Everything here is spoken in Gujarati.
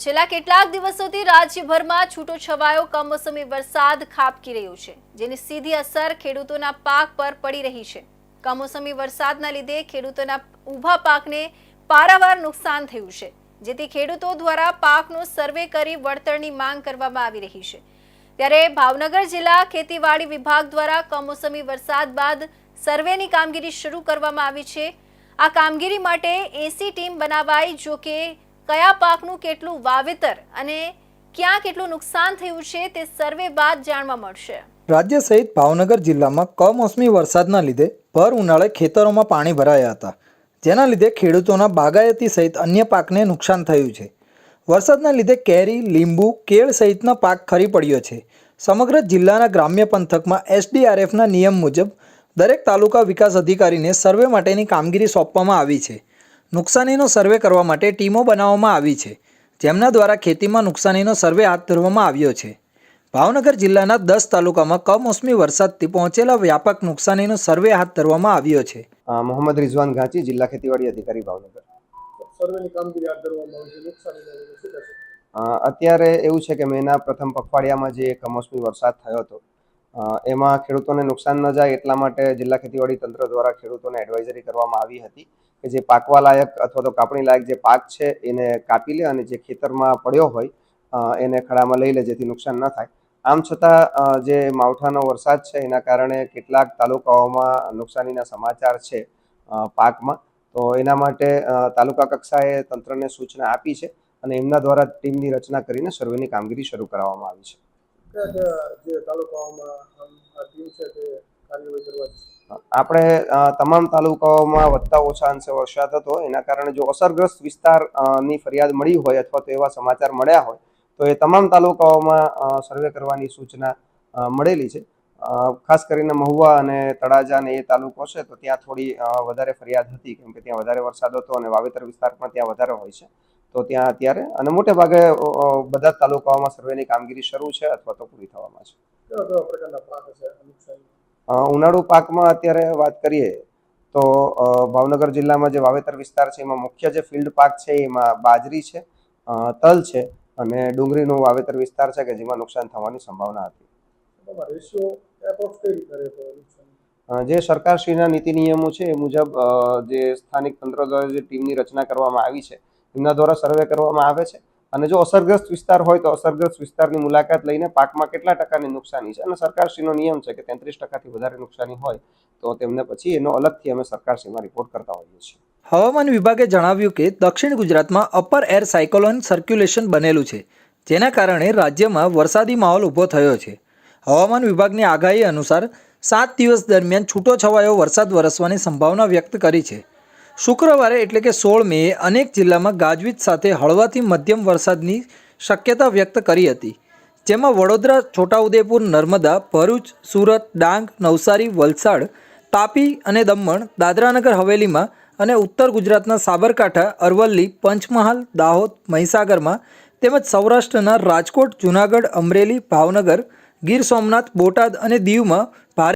છેલ્લા કેટલાક દિવસોથી રાજ્યભરમાં છૂટો છવાયો કમોસમી વરસાદ ખાબકી રહ્યો છે, જેની સીધી અસર ખેડૂતોના પાક પર પડી રહી છે। કમોસમી વરસાદના લીધે ખેડૂતોના ઊભા પાકને પારાવાર નુકસાન થયું છે, જેથી ખેડૂતો દ્વારા પાકનો સર્વે કરી વળતરની માંગ કરવામાં આવી રહી છે। ત્યારે ભાવનગર જિલ્લા ખેતીવાડી વિભાગ દ્વારા કમોસમી વરસાદ બાદ સર્વેની કામગીરી શરૂ કરવામાં આવી છે। આ કામગીરી માટે 80 ટીમ બનાવાઈ, જો કે કયા પાકનું કેટલું વાવેતર અને ક્યાં કેટલું નુકસાન થયું છે તે સર્વે બાદ જાણવા મળશે। રાજ્ય સહિત ભાવનગર જિલ્લામાં કમોસમી વરસાદના લીધે ભર ઉનાળે ખેતરોમાં પાણી ભરાયા હતા, જેના લીધે ખેડૂતોના બાગાયતી સહિત અન્ય પાકને નુકસાન થયું છે। વરસાદના લીધે કેરી, લીંબુ, કેળ સહિતના પાક ખરી પડ્યો છે। સમગ્ર જિલ્લાના ગ્રામ્ય પંથકમાં SDRFના નિયમ મુજબ દરેક તાલુકા વિકાસ અધિકારીને સર્વે માટેની કામગીરી સોંપવામાં આવી છે। નુકસાનીનો સર્વે કરવા માટે ટીમો બનાવવામાં આવી છે, જેમના દ્વારા ખેતીમાં નુકસાનીનો સર્વે હાથ ધરવામાં આવ્યો છે। ભાવનગર જિલ્લાના 10 તાલુકામાં કમોસમી વરસાદથી પહોંચેલા વ્યાપક નુકસાનીનો સર્વે હાથ ધરવામાં આવ્યો છે। મોહમ્મદ રિઝવાન ઘાંચી, જિલ્લા ખેતીવાડી અધિકારી ભાવનગર। સર્વેની કામગીરી હાથ ધરવામાં આવી છે, નુકસાનીને લઈને શું કહેશો? અત્યારે એવું છે કે મહિના પ્રથમ પખવાડિયામાં જે કમોસમી વરસાદ થયો હતો એમાં ખેડૂતોને નુકસાન ન જાય એટલા માટે જિલ્લા ખેતીવાડી તંત્ર દ્વારા ખેડૂતોને એડવાઇઝરી કરવામાં આવી હતી કે જે પાકવા લાયક અથવા તો કાપણી લાયક જે પાક છે એને કાપી લે અને જે ખેતરમાં પડ્યો હોય એને ખડામાં લઈ લે, જેથી નુકસાન ન થાય। આમ છતાં જે માવઠાનો વરસાદ છે એના કારણે કેટલાક તાલુકાઓમાં નુકસાનીના સમાચાર છે પાકમાં, તો એના માટે તાલુકા કક્ષાએ તંત્રને સૂચના આપી છે અને એમના દ્વારા ટીમની રચના કરીને સર્વેની કામગીરી શરૂ કરાવવામાં આવી છે। કયા કયા જે તાલુકાઓમાં આ ટીમ છે તે કાર્યવાહી કરવા છે? આપણે તમામ તાલુકાઓમાં વધતા ઓછા અંશે વરસાદ હતો, એના કારણે જો અસરગ્રસ્ત વિસ્તારની ફરિયાદ મળી હોય અથવા તો એવા સમાચાર મળ્યા હોય તો એ તમામ તાલુકાઓમાં સર્વે કરવાની સૂચના મળેલી છે। ખાસ કરીને મહુવા અને તળાજા ને એ તાલુકો છે તો ત્યાં થોડી વધારે ફરિયાદ હતી, કેમ કે ત્યાં વધારે વરસાદ હતો અને વાવેતર વિસ્તાર પણ ત્યાં વધારે હોય છે, તો ત્યાં અત્યારે અને મોટે ભાગે બધા જ તાલુકાઓમાં સર્વેની કામગીરી શરૂ છે અથવા તો પૂરી થવામાં છે। કેવા કેવા પ્રકારના પાક છે નુકસાન? ઉનાળુ પાકમાં અત્યારે વાત કરીએ તો ભાવનગર જિલ્લામાં જે વાવેતર વિસ્તાર છે એમાં મુખ્ય જે ફિલ્ડ પાક છે એમાં બાજરી છે, તલ છે અને ડુંગળીનું વાવેતર વિસ્તાર છે કે જેમાં નુકસાન થવાની સંભાવના હતી। રેશિયો એપ્રોક્સ કઈ રીતે રહેતો નુકસાન? જે સરકારશ્રીના નીતિ નિયમો છે એ મુજબ જે સ્થાનિક તંત્ર દ્વારા જે ટીમની રચના કરવામાં આવી છે એમના દ્વારા સર્વે કરવામાં આવે છે અને જો અસરગ્રસ્ત વિસ્તાર હોય તો અસરગ્રસ્ત વિસ્તારની મુલાકાત લઈને પાકમાં કેટલા ટકાની નુકસાની છે અને સરકારશ્રીનો નિયમ છે કે 33% વધારે નુકસાની હોય તો તેમને પછી એનો અલગથી અમે સરકારશ્રીમાં રિપોર્ટ કરતા હોઈએ છીએ। હવામાન વિભાગે જણાવ્યું કે દક્ષિણ ગુજરાતમાં અપર એર સાયક્લોન સર્ક્યુલેશન બનેલું છે, જેના કારણે રાજ્યમાં વરસાદી માહોલ ઊભો થયો છે। હવામાન વિભાગની આગાહી અનુસાર 7 દિવસ દરમિયાન છૂટો છવાયો વરસાદ વરસવાની સંભાવના વ્યક્ત કરી છે। શુક્રવારે એટલે કે 16 મેએ અનેક જિલ્લામાં ગાજવીજ સાથે હળવાથી મધ્યમ વરસાદની શક્યતા વ્યક્ત કરી હતી, જેમાં વડોદરા, છોટાઉદેપુર, નર્મદા, ભરૂચ, સુરત, ડાંગ, નવસારી, વલસાડ, તાપી અને દમણ, દાદરાનગર હવેલીમાં અને ઉત્તર ગુજરાતના સાબરકાંઠા, અરવલ્લી, પંચમહાલ, દાહોદ, મહીસાગરમાં તેમજ સૌરાષ્ટ્રના રાજકોટ, જૂનાગઢ, અમરેલી, ભાવનગર, ગીર સોમનાથ, બોટાદ અને દીવમાં ભારે